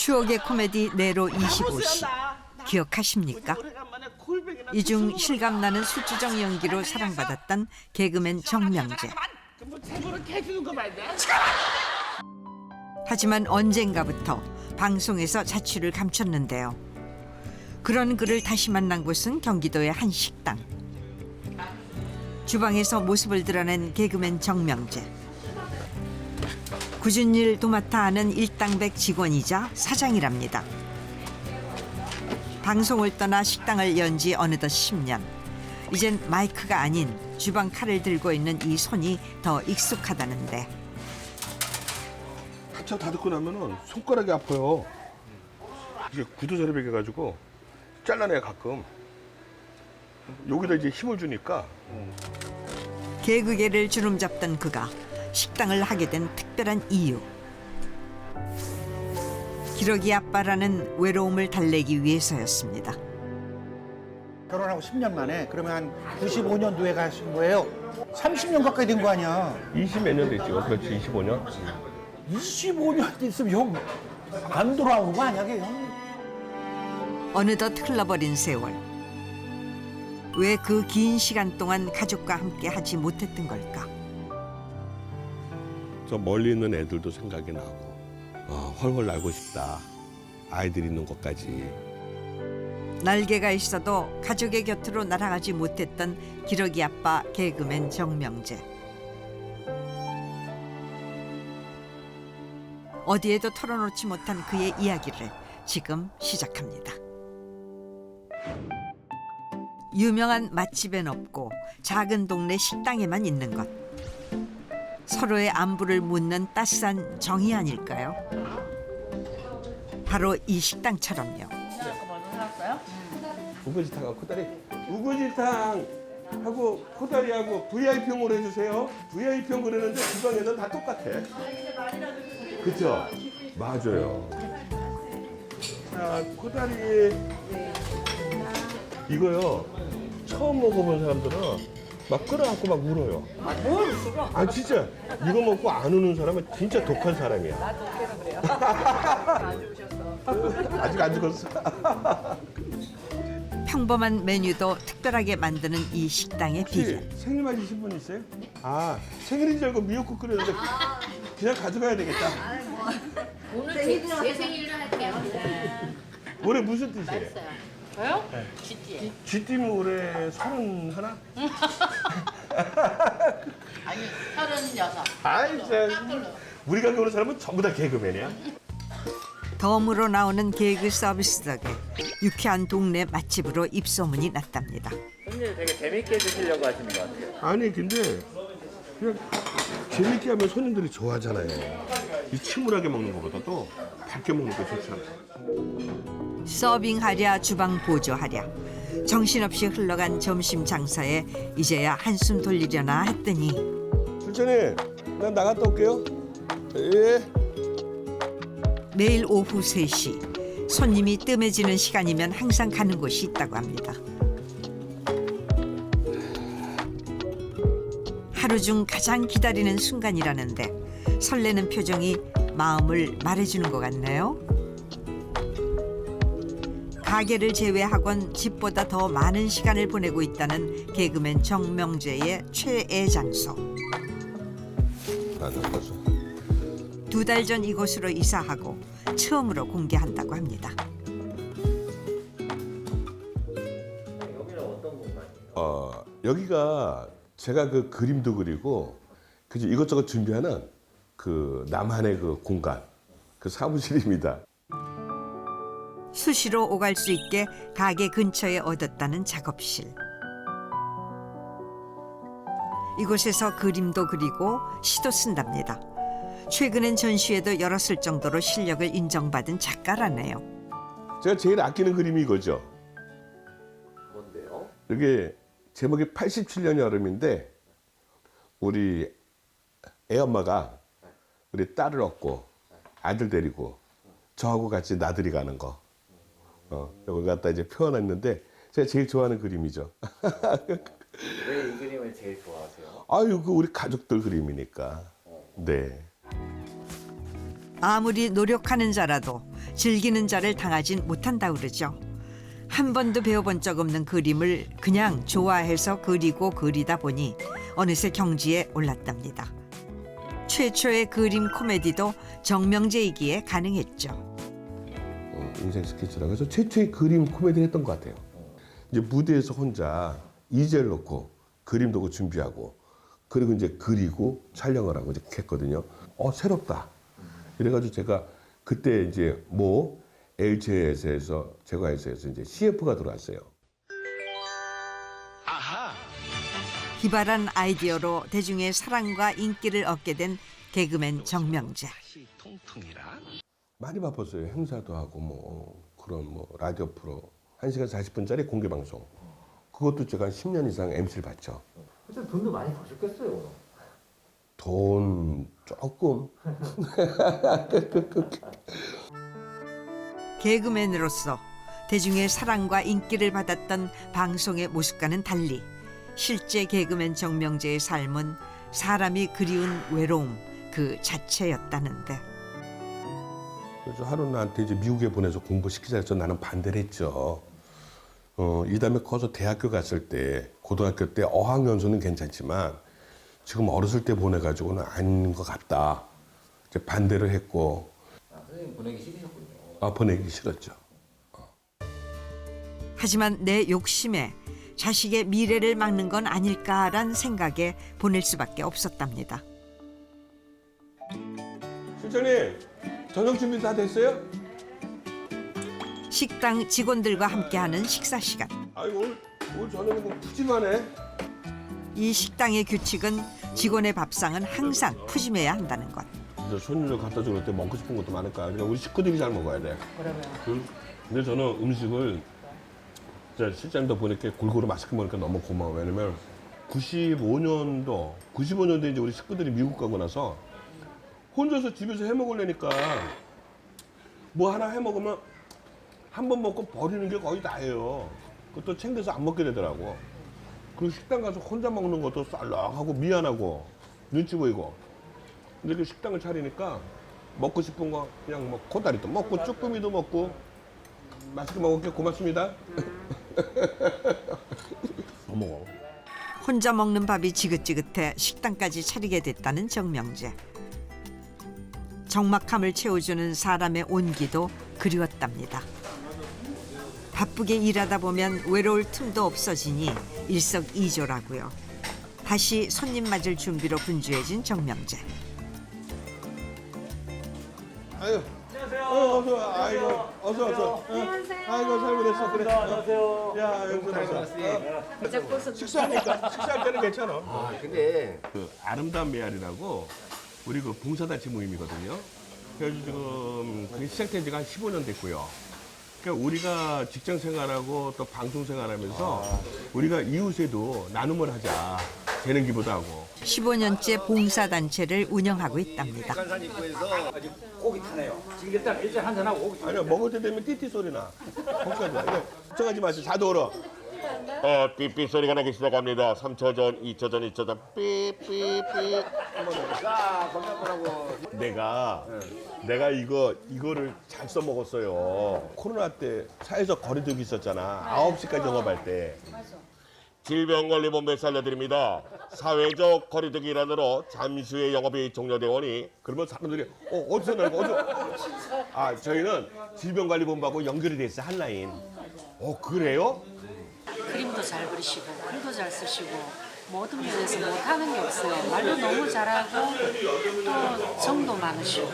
추억의 코미디 네로 25시 기억하십니까? 이 중 실감나는 술주정 연기로 사랑받았던 개그맨 정명재. 하지만 언젠가부터 방송에서 자취를 감췄는데요. 그런 그를 다시 만난 곳은 경기도의 한 식당. 주방에서 모습을 드러낸 개그맨 정명재. 굳은 일 도맡아 하는 일당백 직원이자 사장이랍니다. 방송을 떠나 식당을 연 지 어느덧 10년. 이젠 마이크가 아닌 주방 칼을 들고 있는 이 손이 더 익숙하다는데. 한참 다 듣고 나면은 손가락이 아파요. 이게 구두 자리 베겨가지고 잘라내요 가끔. 여기다 이제 힘을 주니까. 개그계를 주름잡던 그가 식당을 하게 된 특별한 이유. 기러기 아빠라는 외로움을 달래기 위해서였습니다. 결혼하고 10년 만에 그러면 한 95년도에 가신 거예요. 30년 가까이 된 거 아니야. 20몇 년 됐죠. 그렇지, 25년. 25년 됐으면 형 안 돌아오는 거 아니야, 걔 형? 어느덧 흘러버린 세월. 왜 그 긴 시간 동안 가족과 함께 하지 못했던 걸까? 저 멀리 있는 애들도 생각이 나고 헐헐 날고 싶다. 아이들 있는 곳까지. 날개가 있어도 가족의 곁으로 날아가지 못했던 기러기 아빠 개그맨 정명재. 어디에도 털어놓지 못한 그의 이야기를 지금 시작합니다. 유명한 맛집엔 없고 작은 동네 식당에만 있는 것. 서로의 안부를 묻는 따스한 정이 아닐까요? 바로 이 식당처럼요. 우거지탕하고 코다리. 우거지탕하고 코다리하고 VIP용으로 해주세요. VIP용 그러는데 주방에는 다 똑같아. 그쵸? 맞아요. 자, 코다리. 이거요. 처음 먹어본 사람들은 막 끌어안고 막 울어요. 뭘 울어? 아 진짜 이거 먹고 안 우는 사람은 진짜 독한 사람이야. 나 독해서 그래요. 안 죽으셨어. 아직 안 죽었어. 평범한 메뉴도 특별하게 만드는 이 식당의 비결. 혹시 생일 맞으신 분 있어요? 아 생일인 줄 알고 미역국 끓였는데 그냥 가져가야 되겠다. 오늘 제 생일로 할게요. 네. 올해 무슨 뜻이에요? 맛있어요. 저요? 네. 쥐띠. 쥐띠면 올해 31? 아니, 36. 아이 진짜 우리 가게 오는 사람은 전부 다 개그맨이야. 덤으로 나오는 개그 서비스 덕에 유쾌한 동네 맛집으로 입소문이 났답니다. 손님 되게 재밌게 드시려고 하시는 것 같아요. 아니 근데 그냥 재밌게 하면 손님들이 좋아하잖아요. 이 침울하게 먹는 것보다도 밝게 먹는 게 좋잖아요. 서빙하랴 주방 보조하랴. 정신없이 흘러간 점심 장사에 이제야 한숨 돌리려나 했더니 순천이 난 나갔다 올게요. 예. 매일 오후 3시 손님이 뜸해지는 시간이면 항상 가는 곳이 있다고 합니다. 하루 중 가장 기다리는 순간이라는데 설레는 표정이 마음을 말해주는 것 같네요. 가게를 제외하곤 집보다 더 많은 시간을 보내고 있다는 개그맨 정명재의 최애 장소. 2달 전 이곳으로 이사하고 처음으로 공개한다고 합니다. 여기는 어떤 공간이에요? 여기가 제가 그 그림도 그리고 그죠 이것저것 준비하는 그 나만의 그 공간, 그 사무실입니다. 수시로 오갈 수 있게 가게 근처에 얻었다는 작업실. 이곳에서 그림도 그리고 시도 쓴답니다. 최근엔 전시회도 열었을 정도로 실력을 인정받은 작가라네요. 제가 제일 아끼는 그림이 이거죠. 뭔데요? 이게 제목이 87년 여름인데 우리 애엄마가 우리 딸을 얻고 아들 데리고 저하고 같이 나들이 가는 거. 이걸 갖다 이제 표현했는데 제가 제일 좋아하는 그림이죠. 왜 이 그림을 제일 좋아하세요? 아유, 그 우리 가족들 그림이니까. 네. 아무리 노력하는 자라도 즐기는 자를 당하진 못한다 그러죠. 한 번도 배워본 적 없는 그림을 그냥 좋아해서 그리고 그리다 보니 어느새 경지에 올랐답니다. 최초의 그림 코미디도 정명재이기에 가능했죠. 인생 스케치라고 해서 최초의 그림 코미디를 했던 것 같아요. 이제 무대에서 혼자 이젤 놓고 그림도 준비하고 그리고 이제 그리고 촬영을 하고 이제 했거든요. 새롭다. 이래가지고 제가 그때 이제 LG에서 제과회사에서 이제 CF가 들어왔어요. 기발한 아이디어로 대중의 사랑과 인기를 얻게 된 개그맨 정명재. 많이 바빴어요. 행사도 하고 그런 라디오 프로 1시간 40분짜리 공개 방송. 그것도 제가 한 10년 이상 MC를 봤죠. 그때 돈도 많이 버셨겠어요. 돈 조금. 개그맨으로서 대중의 사랑과 인기를 받았던 방송의 모습과는 달리 실제 개그맨 정명재의 삶은 사람이 그리운 외로움 그 자체였다는데. 그래서 하루 나한테 이제 미국에 보내서 공부시키자 해서 나는 반대를 했죠. 이 다음에 커서 대학교 갔을 때, 고등학교 때 어학연수는 괜찮지만 지금 어렸을 때 보내가지고는 아닌 것 같다. 이제 반대를 했고. 선생님 보내기 싫으셨군요. 보내기 싫었죠. 하지만 내 욕심에 자식의 미래를 막는 건 아닐까란 생각에 보낼 수밖에 없었답니다. 실장님, 저녁 준비 다 됐어요? 식당 직원들과 함께하는 식사 시간. 오늘 저녁에 푸짐하네. 이 식당의 규칙은 직원의 밥상은 항상 푸짐해야 한다는 것. 진짜 손님들 갖다 줄 때 먹고 싶은 것도 많을까. 그러니까 우리 식구들이 잘 먹어야 돼. 그러면. 근데 저는 음식을 진짜 실장님도 보니까 골고루 맛있게 먹으니까 너무 고마워. 왜냐면 95년도에 이제 우리 식구들이 미국 가고 나서 혼자서 집에서 해 먹으려니까 뭐 하나 해 먹으면 한 번 먹고 버리는 게 거의 다예요. 그것도 챙겨서 안 먹게 되더라고. 그리고 식당 가서 혼자 먹는 것도 쌀락하고 미안하고 눈치 보이고. 근데 그 식당을 차리니까 먹고 싶은 거 그냥 코다리도 먹고 쭈꾸미도 먹고 맛있게 먹을게. 고맙습니다. 먹어. 혼자 먹는 밥이 지긋지긋해 식당까지 차리게 됐다는 정명재. 적막함을 채워주는 사람의 온기도 그리웠답니다. 바쁘게 일하다 보면 외로울 틈도 없어지니 일석이조라고요. 다시 손님 맞을 준비로 분주해진 정명재. 아유. 어서 와. 아이고. 어서. 안녕하세요. 아이고 잘 보냈어. 그래. 안녕하세요. 야 여기서 왔어. 식사할 때는 괜찮아. 근데 그 아름다운 메아리라고 우리 그 봉사단체 모임이거든요. 그래서 지금 그게 시작된 지가 한 15년 됐고요. 그러니까 우리가 직장 생활하고 또 방송 생활하면서 우리가 이웃에도 나눔을 하자. 재능 기부도 하고. 15년째 봉사단체를 운영하고 있답니다. 고기 타네요. 지금 일단 일단 한잔하고 고기. 아니요 먹을 때 되면 띠띠 소리 나. 거기까지 와. 걱정하지 마세요. 자도 얼어. 삐삐 소리가 나기 시작합니다. 3초 전, 2초 전, 2초 전. 삐삐삐. 자, 건강하라고. 내가 이거를 잘 써먹었어요. 코로나 때 사회적 거리두기 있었잖아. 9시까지 영업할 때. 질병관리본부에 알려드립니다. 사회적 거리두기 일환으로 잠시 후에 영업이 종료되오니 그러면 사람들이 어디서 나고 어디서 저희는 질병관리본부하고 연결이 돼 있어요. 한라인. 그래요? 그림도 잘 그리시고 글도 잘 쓰시고 모든 면에서 못하는 게 없어요. 말도 너무 잘하고 또 정도 많으시고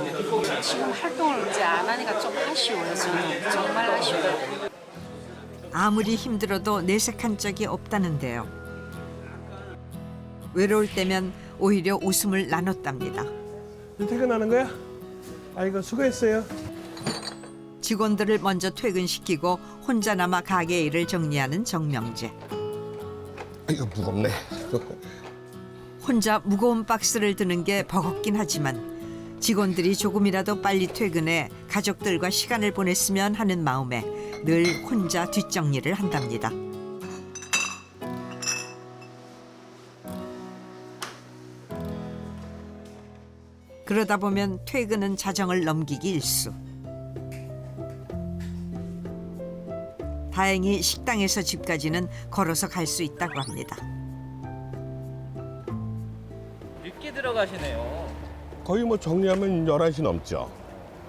지금 활동을 이제 안 하니까 좀 아쉬워요. 저는 정말 아쉬워요. 아무리 힘들어도 내색한 적이 없다는데요. 외로울 때면 오히려 웃음을 나눴답니다. 퇴근하는 거야? 아이고 수고했어요. 직원들을 먼저 퇴근시키고 혼자 남아 가게 일을 정리하는 정명재. 이거 무겁네. 혼자 무거운 박스를 드는 게 버겁긴 하지만 직원들이 조금이라도 빨리 퇴근해 가족들과 시간을 보냈으면 하는 마음에 늘 혼자 뒷정리를 한답니다. 그러다 보면 퇴근은 자정을 넘기기 일쑤. 다행히 식당에서 집까지는 걸어서 갈 수 있다고 합니다. 늦게 들어가시네요. 거의 뭐 정리하면 11시 넘죠.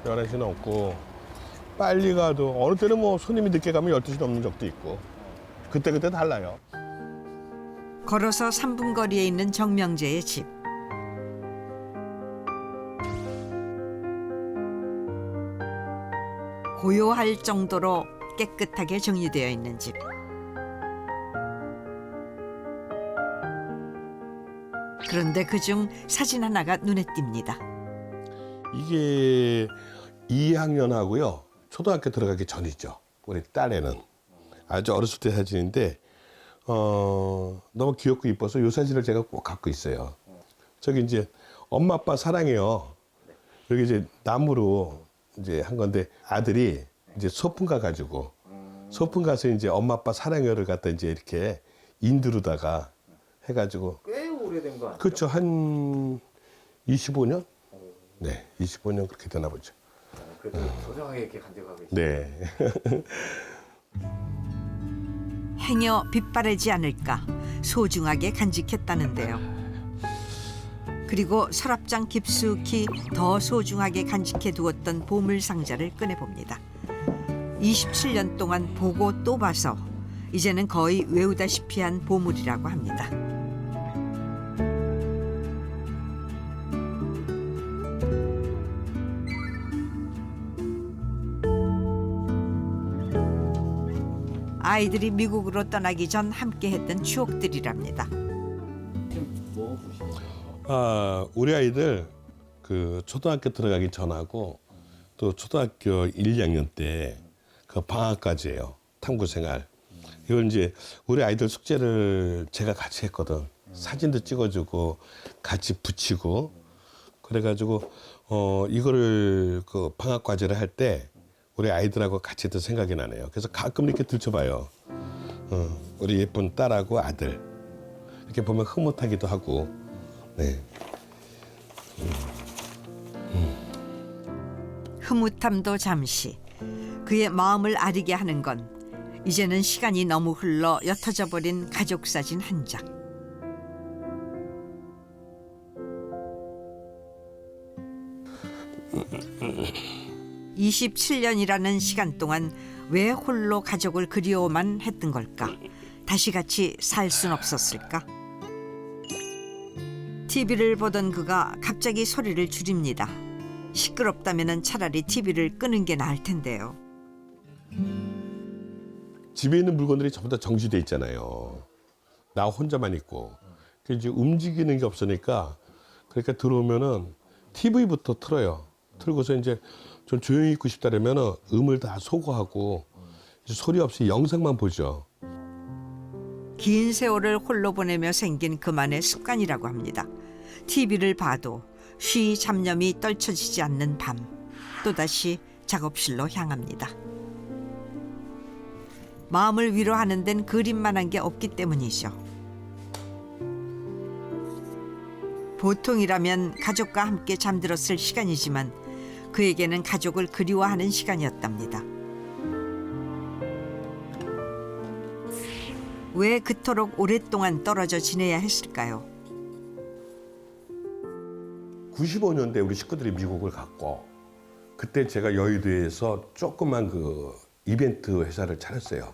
11시 넘고 빨리 가도 어느 때는 뭐 손님이 늦게 가면 12시 넘는 적도 있고 그때그때 달라요. 걸어서 3분 거리에 있는 정명재의 집. 고요할 정도로 깨끗하게 정리되어 있는 집. 그런데 그중 사진 하나가 눈에 띕니다. 이게 2학년하고요. 초등학교 들어가기 전이죠. 우리 딸애는. 아주 어렸을 때 사진인데 너무 귀엽고 이뻐서 이 사진을 제가 꼭 갖고 있어요. 저기 이제 엄마 아빠 사랑해요. 여기 이제 나무로 이제 한 건데 아들이 이제 소풍 가가지고 소풍 가서 이제 엄마 아빠 사랑해요를 갖다 이제 이렇게 인두르다가 해가지고 꽤 오래된 거 아니에요? 그렇죠. 한 25년? 네, 25년 그렇게 되나 보죠. 그래도 소중하게 이렇게 간직하고 있어요. 네. 행여 빗바라지 않을까 소중하게 간직했다는데요. 그리고 서랍장 깊숙이 더 소중하게 간직해 두었던 보물 상자를 꺼내봅니다. 27년 동안 보고 또 봐서 이제는 거의 외우다시피 한 보물이라고 합니다. 아이들이 미국으로 떠나기 전 함께했던 추억들이랍니다. 뭐 보시나요? 우리 아이들 그 초등학교 들어가기 전하고 또 초등학교 1, 2학년 때 그 방학까지예요. 탐구 생활. 이걸 이제 우리 아이들 숙제를 제가 같이 했거든. 사진도 찍어주고 같이 붙이고 그래가지고 이거를 그 방학 과제를 할 때 우리 아이들하고 같이 했던 생각이 나네요. 그래서 가끔 이렇게 들춰봐요. 우리 예쁜 딸하고 아들 이렇게 보면 흐뭇하기도 하고. 네. 흐뭇함도 잠시. 그의 마음을 아리게 하는 건 이제는 시간이 너무 흘러 옅어져 버린 가족 사진 한 장. (27년이라는) 시간 동안 왜 홀로 가족을 그리워만 했던 걸까? 다시 같이 살 순 없었을까? TV를 보던 그가 갑자기 소리를 줄입니다. 시끄럽다면 차라리 TV를 끄는 게 나을 텐데요. 집에 있는 물건들이 전부 다 정지돼 있잖아요. 나 혼자만 있고. 그 이제 움직이는 게 없으니까 그러니까 들어오면은 TV부터 틀어요. 틀고서 이제 좀 조용히 있고 싶다면은 음을 다 소거하고 소리 없이 영상만 보죠. 긴 세월을 홀로 보내며 생긴 그만의 습관이라고 합니다. TV를 봐도 쉬 잡념이 떨쳐지지 않는 밤. 또다시 작업실로 향합니다. 마음을 위로하는 데는 그림만한 게 없기 때문이죠. 보통이라면 가족과 함께 잠들었을 시간이지만 그에게는 가족을 그리워하는 시간이었답니다. 왜 그토록 오랫동안 떨어져 지내야 했을까요? 95년대 우리 식구들이 미국을 갔고 그때 제가 여의도에서 조그만 그 이벤트 회사를 차렸어요.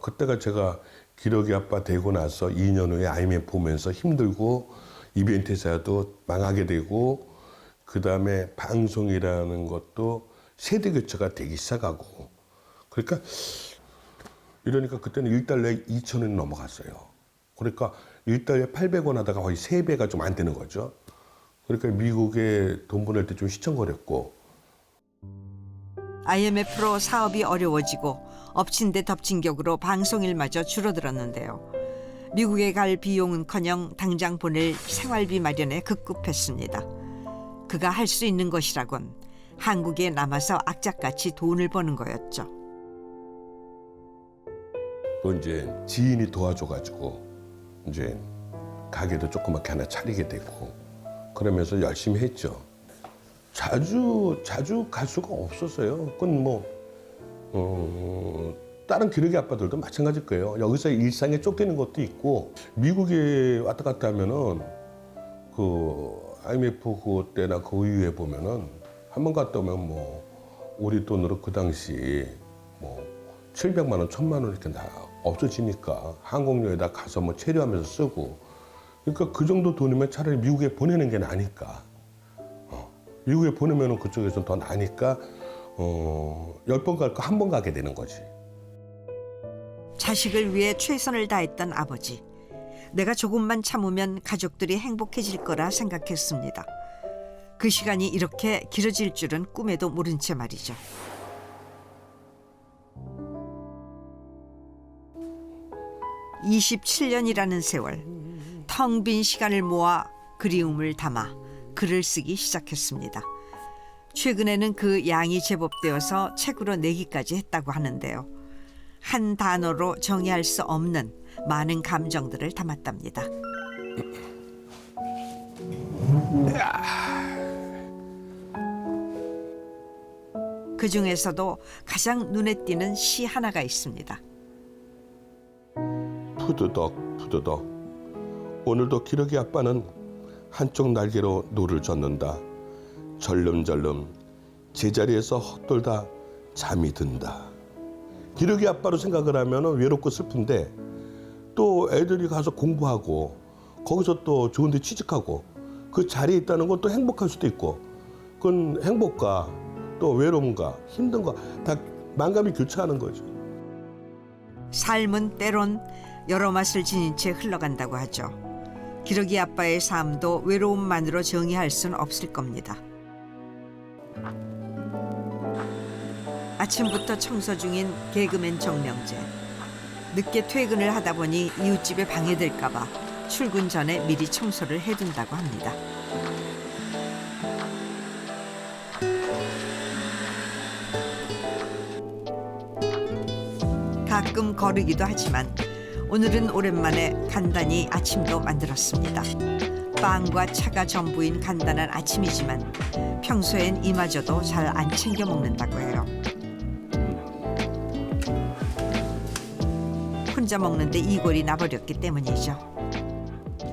그때가 제가 기러기 아빠 되고 나서 2년 후에 IMF 보면서 힘들고 이벤트 회사도 망하게 되고 그다음에 방송이라는 것도 세대 교체가 되기 시작하고 그러니까 이러니까 그때는 1달러에 2,000원이 넘어갔어요. 그러니까 1달러에 800원 하다가 거의 3배가 좀 안 되는 거죠. 그러니까 미국에 돈 보낼 때 좀 휘청거렸고 IMF로 사업이 어려워지고 엎친 데 덮친 격으로 방송일마저 줄어들었는데요. 미국에 갈 비용은커녕 당장 보낼 생활비 마련에 급급했습니다. 그가 할 수 있는 것이라곤 한국에 남아서 악착같이 돈을 버는 거였죠. 또 이제 지인이 도와줘가지고 이제 가게도 조그맣게 하나 차리게 되고 그러면서 열심히 했죠. 자주 갈 수가 없었어요. 그건 다른 기러기 아빠들도 마찬가지일 거예요. 여기서 일상에 쫓기는 것도 있고, 미국에 왔다 갔다 하면은 그 IMF 그 때나 그 이후에 보면은 한 번 갔다 오면 우리 돈으로 그 당시 700만 원, 1000만 원 이렇게 다 없어지니까 항공료에다 가서 체류하면서 쓰고, 그러니까 그 정도 돈이면 차라리 미국에 보내는 게 나니까. 미국에 보내면은 그쪽에서 더 나니까 10번 갈 거 한 번 가게 되는 거지. 자식을 위해 최선을 다했던 아버지. 내가 조금만 참으면 가족들이 행복해질 거라 생각했습니다. 그 시간이 이렇게 길어질 줄은 꿈에도 모른 채 말이죠. (27년이라는) 세월, 텅 빈 시간을 모아 그리움을 담아 글을 쓰기 시작했습니다. 최근에는 그 양이 제법 되어서 책으로 내기까지 했다고 하는데요. 한 단어로 정의할 수 없는 많은 감정들을 담았답니다. 그 중에서도 가장 눈에 띄는 시 하나가 있습니다. 푸드덕 오늘도 기러기 아빠는 한쪽 날개로 노를 젓는다. 절름절름 제자리에서 헛돌다 잠이 든다. 기러기 아빠로 생각을 하면 외롭고 슬픈데, 또 애들이 가서 공부하고 거기서 또 좋은 데 취직하고 그 자리에 있다는 건 또 행복할 수도 있고, 그건 행복과 또 외로움과 힘든 거 다 만감이 교차하는 거죠. 삶은 때론 여러 맛을 지닌 채 흘러간다고 하죠. 기러기 아빠의 삶도 외로움만으로 정의할 수는 없을 겁니다. 아침부터 청소 중인 개그맨 정명재. 늦게 퇴근을 하다 보니 이웃집에 방해될까 봐 출근 전에 미리 청소를 해둔다고 합니다. 가끔 거르기도 하지만 오늘은 오랜만에 간단히 아침도 만들었습니다. 빵과 차가 전부인 간단한 아침이지만 평소엔 이마저도 잘 안 챙겨 먹는다고 해요. 혼자 먹는데 이골이 나버렸기 때문이죠.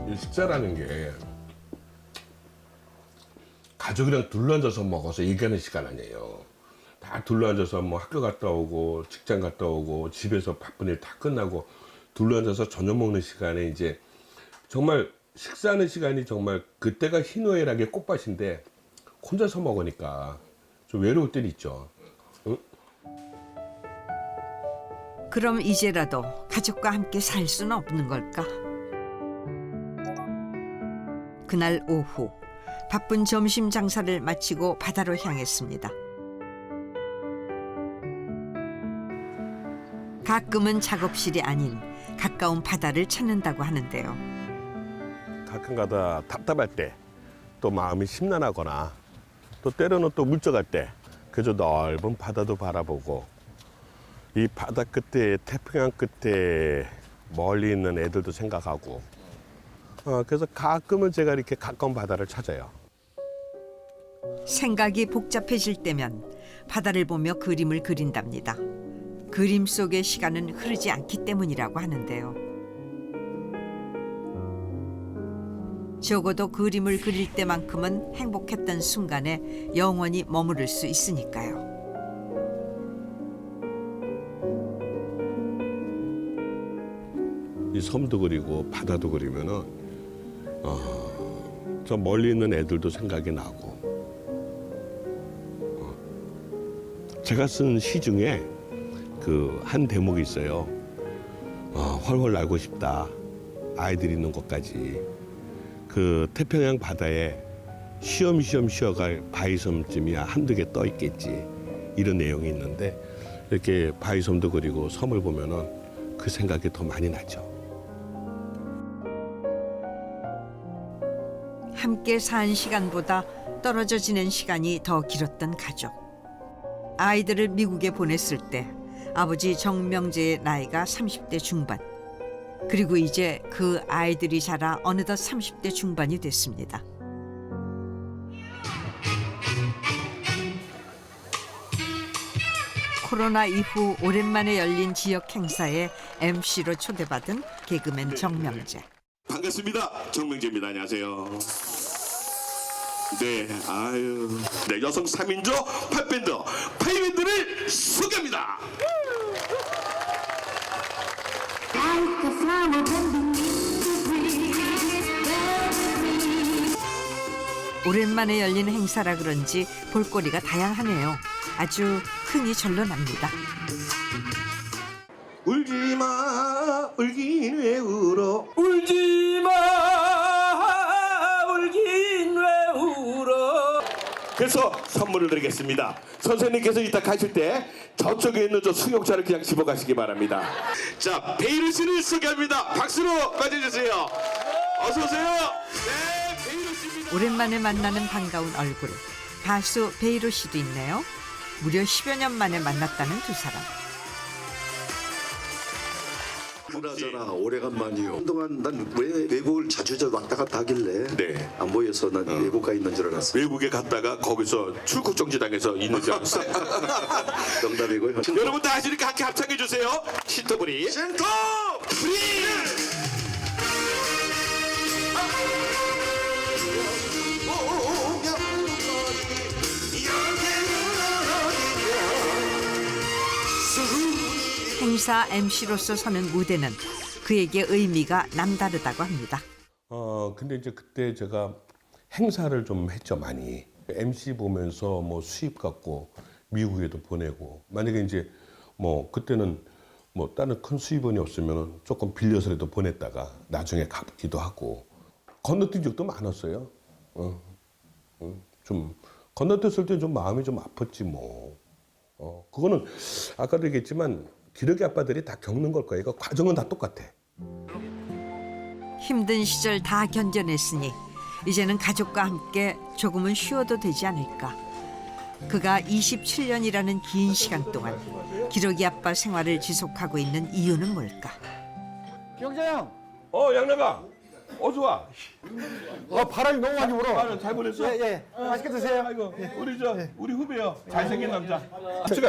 이 식사라는 게 가족이랑 둘러앉아서 먹어서 얘기하는 시간 아니에요. 다 둘러앉아서 학교 갔다 오고 직장 갔다 오고 집에서 바쁜 일 다 끝나고 둘러앉아서 저녁 먹는 시간에 이제 정말 식사하는 시간이 정말 그때가 희노애락의 꽃밭인데 혼자서 먹으니까 좀 외로울 때도 있죠. 응? 그럼 이제라도 가족과 함께 살 수는 없는 걸까? 그날 오후 바쁜 점심 장사를 마치고 바다로 향했습니다. 가끔은 작업실이 아닌 가까운 바다를 찾는다고 하는데요. 가끔가다 답답할 때, 또 마음이 심란하거나, 또 때로는 또 물적할 때 그저 넓은 바다도 바라보고, 이 바다 끝에 태평양 끝에 멀리 있는 애들도 생각하고, 그래서 가끔은 제가 이렇게 가까운 바다를 찾아요. 생각이 복잡해질 때면 바다를 보며 그림을 그린답니다. 그림 속의 시간은 흐르지 않기 때문이라고 하는데요. 적어도 그림을 그릴 때만큼은 행복했던 순간에 영원히 머무를 수 있으니까요. 이 섬도 그리고 바다도 그리면은 저 멀리 있는 애들도 생각이 나고, 제가 쓴 시 중에 그 한 대목이 있어요. 훨훨 날고 싶다. 아이들이 있는 곳까지. 그 태평양 바다에 쉬엄쉬엄 쉬어갈 바위섬쯤이야 한두 개 떠 있겠지. 이런 내용이 있는데, 이렇게 바위섬도 그리고 섬을 보면은 그 생각이 더 많이 나죠. 함께 산 시간보다 떨어져 지낸 시간이 더 길었던 가족. 아이들을 미국에 보냈을 때 아버지 정명재의 나이가 30대 중반. 그리고 이제 그 아이들이 자라 어느덧 30대 중반이 됐습니다. 코로나 이후 오랜만에 열린 지역 행사에 MC로 초대받은 개그맨 정명재. 반갑습니다. 정명재입니다. 안녕하세요. 네, 네, 여성 3인조 팝밴드 파이밴드를 소개합니다. 오랜만에 열린 행사라 그런지 볼거리가 다양하네요. 아주 흥이 절로 납니다. 울지마 울긴 왜 울어 울지마 울긴 왜 울어. 그래서 선물을 드리겠습니다. 선생님께서 이따 가실 때 저쪽에 있는 저 수용차를 그냥 집어가시기 바랍니다. 자, 베이루 씨를 소개합니다. 박수로 맞아주세요. 어서 오세요. 네, 베이루 씨입니다. 오랜만에 만나는 반가운 얼굴. 가수 베이로 씨도 있네요. 무려 10여 년 만에 만났다는 두 사람. 그나저나 오래간만이요. 한동안 난 왜 외국을 자주 왔다 갔다 하길래 네. 안 보여서 난 외국 가 있는 줄 알았어. 외국에 갔다가 거기서 출국 정지당해서 있는 줄 알았어요. 농담이고요. 여러분 다 아시니까 함께 합창해 주세요. 신토부리. 신토부리. 행사 MC로서 서는 무대는 그에게 의미가 남다르다고 합니다. 근데 이제 그때 제가 행사를 좀 했죠, 많이. MC 보면서 뭐 수입 갖고 미국에도 보내고, 만약에 이제 뭐 그때는 뭐 다른 큰 수입원이 없으면 조금 빌려서라도 보냈다가 나중에 갚기도 하고 건너뛴 적도 많았어요. 좀 건너뛰었을 때 좀 마음이 좀 아팠지 뭐. 그거는 아까도 얘기했지만 기러기 아빠들이 다 겪는 걸 거예요. 이거 과정은 다 똑같아. 힘든 시절 다 견뎌냈으니 이제는 가족과 함께 조금은 쉬어도 되지 않을까. 그가 27년이라는 긴 시간 동안 기러기 아빠 생활을 지속하고 있는 이유는 뭘까? 기영자 형. 양나가 어서 와. 바람이 너무 많이 불어. 잘 보냈어? 예. 맛있게 드세요. 아이고 우리 후배요. 잘생긴 남자.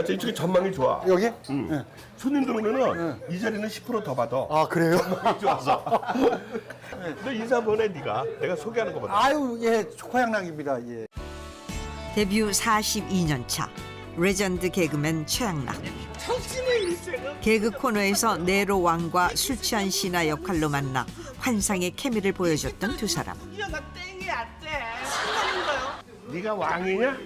이쪽이 전망이 좋아. 여기? 손님들 오면은 이 자리는 10% 더 받아. 아, 그래요? 좋아서. 너 인사 보내 네가. 내가 소개하는 거거든. 아유, 예. 초코양락입니다. 예. 데뷔 42년 차 레전드 개그맨 최양락. 개그 코너에서 네로 왕과 술 취한 신하 역할로 만나 환상의 케미를 보여줬던 두 사람. 네가 왕이냐?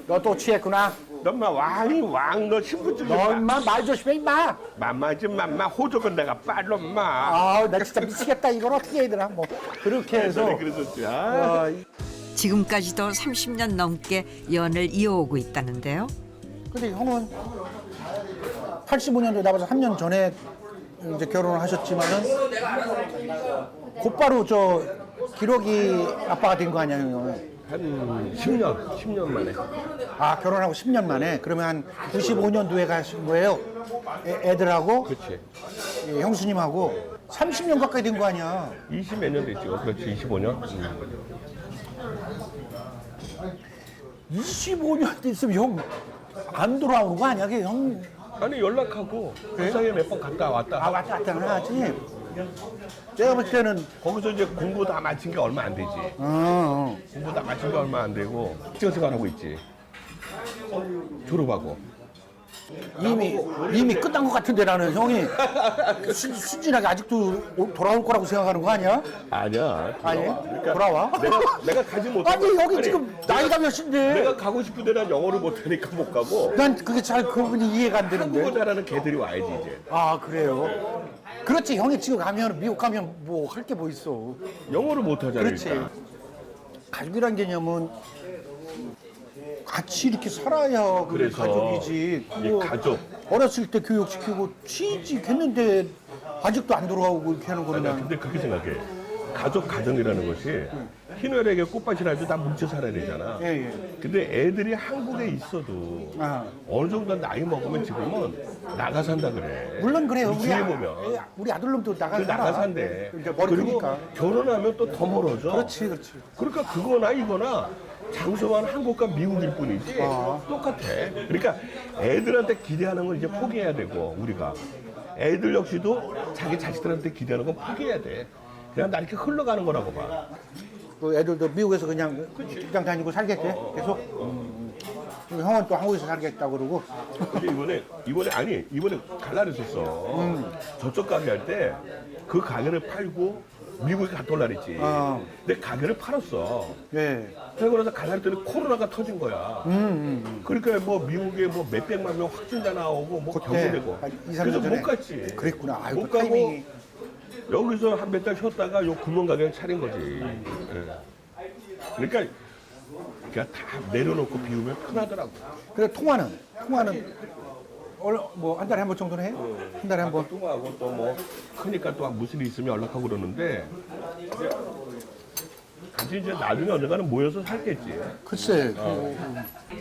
너 또 취했구나. 너 인마 왕이 왕. 너 신분증 너 인마 말 조심해 임마. 맘마지 맘마. 호적은 내가 빨로 인마. 아, 나 진짜 미치겠다. 이걸 어떻게 해야 되나? 뭐 그렇게 해서. 그랬었지. 지금까지도 30년 넘게 연을 이어오고 있다는데요. 근데 형은 85년도에 나와서 3년 전에 이제 결혼을 하셨지만은 곧바로 저 기러기 아빠가 된 거 아니야, 형은? 한 10년 만에. 아, 결혼하고 10년 만에. 그러면 한 95년도에 가신 거예요? 애들하고? 그렇지. 예, 형수님하고 30년 가까이 된 거 아니야? 20몇 년 됐지. 그렇지. 25년. 25년 됐으면 형 안 돌아오는 거 아니야? 그 형. 아니 연락하고 부산에 몇 번 갔다 왔다. 아, 왔다 갔다 하지. 제가 볼 때는 거기서 이제 공부 다 마친 게 얼마 안 되지. 공부 다 마친 게 얼마 안 되고 직장 생활하고 있지. 졸업하고. 이미 끝난 것 같은데 나는 형이 순진하게 아직도 돌아올 거라고 생각하는 거 아니야? 아니야. 아니, 돌아와? 내가 가지 못해. 아니 여기 지금 나이가 몇인데? 내가 가고 싶은데 난 영어를 못하니까 못 가고. 난 그게 잘 그분이 이해가 안 되는데. 한국어 잘하는 개들이 와야지 이제. 아, 그래요? 그렇지. 형이 지금 가면 미국 가면 뭐 할 게 뭐 있어? 영어를 못하잖아. 그렇지. 일단. 가족이란 개념은 같이 이렇게 살아야 그게 그래서 가족이지. 이 가족. 어렸을 때 교육시키고 취직했는데 아직도 안 돌아오고 이렇게 하는 거는. 아니야, 근데 그렇게 생각해. 가정이라는 것이 희노애락에 꽃밭이 날도 다 뭉쳐 살아야 되잖아. 예. 근데 애들이 한국에 있어도 어느 정도 나이 먹으면 지금은 나가 산다 그래. 물론 그래요. 주위에 보면 우리 아들놈도 나가 나가 산대. 이제 머리 그리고 크니까. 결혼하면 또 더 멀어져. 그렇지. 그러니까 그거나 이거나 장소만 한국과 미국일 뿐이지 똑같아. 그러니까 애들한테 기대하는 건 이제 포기해야 되고 우리가 애들 역시도 자기 자식들한테 기대하는 건 포기해야 돼. 그냥 나 이렇게 흘러가는 거라고 봐. 그 애들도 미국에서 그냥 직장 다니고 살겠대. 계속. 형은 또 한국에서 살겠다고 그러고. 근데 이번에 갈라 그랬었어. 저쪽 가게 할 때 그 가게를 팔고 미국에 갔다 올라 그랬지. 근데 가게를 팔았어. 예. 그러고 나서 갈라 했더니 코로나가 터진 거야. 그러니까 뭐 미국에 뭐 몇백만 명 확진자 나오고 뭐 경고되고. 한 2, 3년 그래서 전에. 못 갔지. 그랬구나. 아이고, 못 가고 타이밍이. 여기서 한 몇 달 쉬었다가 요 구멍 가게를 차린 거지. 예. 그러니까 다 내려놓고 비우면 편하더라고. 그래 통화는 뭐 한 달에 한 번 정도는 해? 한 달에 한 번. 통화하고 또 뭐 크니까 또 무슨 일 있으면 연락하고 그러는데 같이 이제 나중에 언젠가는 모여서 살겠지. 글쎄.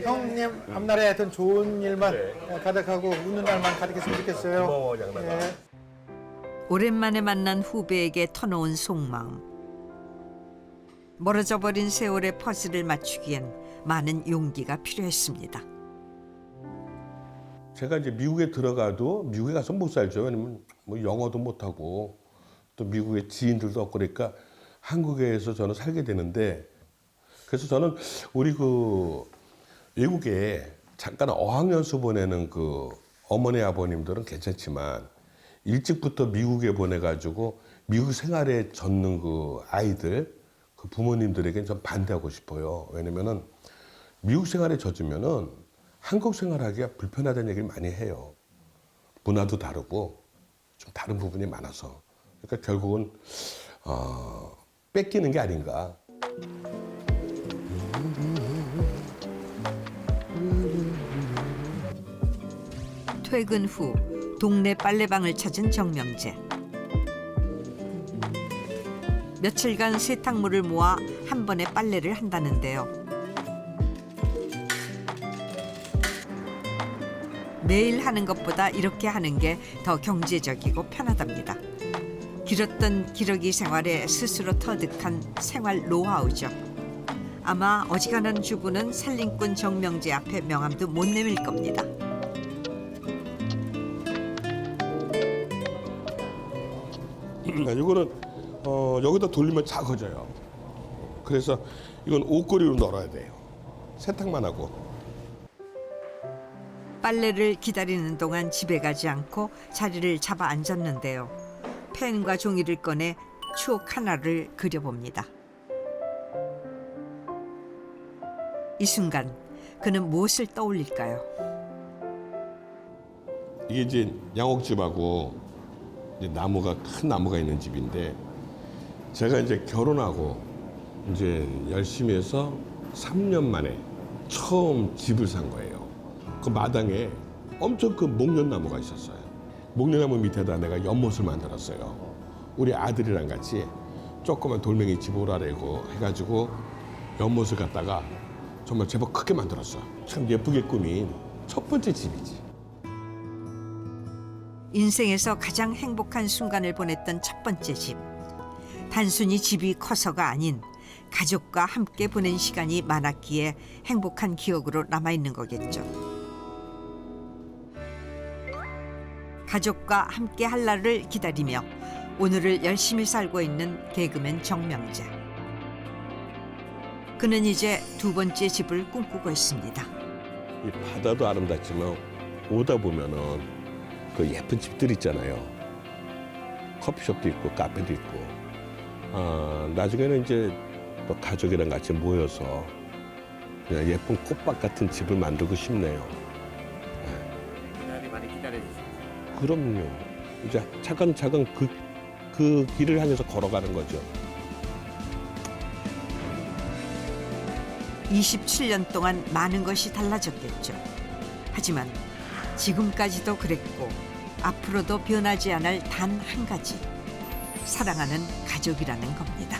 형님 앞날에 하여튼 좋은 일만 가득하고 웃는 날만 가득했으면 좋겠어요. 고마워 장난아. 오랜만에 만난 후배에게 터놓은 속마음. 멀어져 버린 세월의 퍼즐을 맞추기엔 많은 용기가 필요했습니다. 제가 이제 미국에 들어가도 미국에 가서 못 살죠. 왜냐면 뭐 영어도 못하고 또 미국에 지인들도 없고 그러니까 한국에서 저는 살게 되는데 그래서 저는 우리 그 외국에 잠깐 어학연수 보내는 그 어머니 아버님들은 괜찮지만 일찍부터 미국에 보내가지고 미국 생활에 젖는 그 아이들 그 부모님들에게 좀 반대하고 싶어요. 왜냐면은 미국 생활에 젖으면은 한국 생활하기가 불편하다는 얘기를 많이 해요. 문화도 다르고 좀 다른 부분이 많아서. 그러니까 결국은 뺏기는 게 아닌가. 퇴근 후 동네 빨래방을 찾은 정명재. 며칠간 세탁물을 모아 한 번에 빨래를 한다는데요. 매일 하는 것보다 이렇게 하는 게 더 경제적이고 편하답니다. 길었던 기러기 생활에 스스로 터득한 생활 노하우죠. 아마 어지간한 주부는 살림꾼 정명재 앞에 명함도 못 내밀 겁니다. 이거는 여기다 돌리면 작아져요. 그래서 이건 옷걸이로 널어야 돼요. 세탁만 하고. 빨래를 기다리는 동안 집에 가지 않고 자리를 잡아 앉았는데요. 펜과 종이를 꺼내 추억 하나를 그려봅니다. 이 순간 그는 무엇을 떠올릴까요? 이게 이제 양옥집하고 이제 나무가 큰 나무가 있는 집인데 제가 이제 결혼하고 이제 열심히 해서 3년 만에 처음 집을 산 거예요. 그 마당에 엄청 큰 목련나무가 있었어요. 목련나무 밑에다 내가 연못을 만들었어요. 우리 아들이랑 같이 조그만 돌멩이 집 오라래고 해가지고 연못을 갖다가 정말 제법 크게 만들었어. 참 예쁘게 꾸민 첫 번째 집이지. 인생에서 가장 행복한 순간을 보냈던 첫 번째 집. 단순히 집이 커서가 아닌 가족과 함께 보낸 시간이 많았기에 행복한 기억으로 남아있는 거겠죠. 가족과 함께 할 날을 기다리며 오늘을 열심히 살고 있는 개그맨 정명재. 그는 이제 두 번째 집을 꿈꾸고 있습니다. 이 바다도 아름답지만 오다 보면은 그 예쁜 집들 있잖아요. 커피숍도 있고 카페도 있고. 나중에는 이제 또 가족이랑 같이 모여서 그냥 예쁜 꽃밭 같은 집을 만들고 싶네요. 그날이 많이 기다려주시죠. 그럼요. 이제 차근차근 그 길을 향해서 걸어가는 거죠. 27년 동안 많은 것이 달라졌겠죠. 하지만 지금까지도 그랬고 앞으로도 변하지 않을 단 한 가지. 사랑하는 가족이라는 겁니다.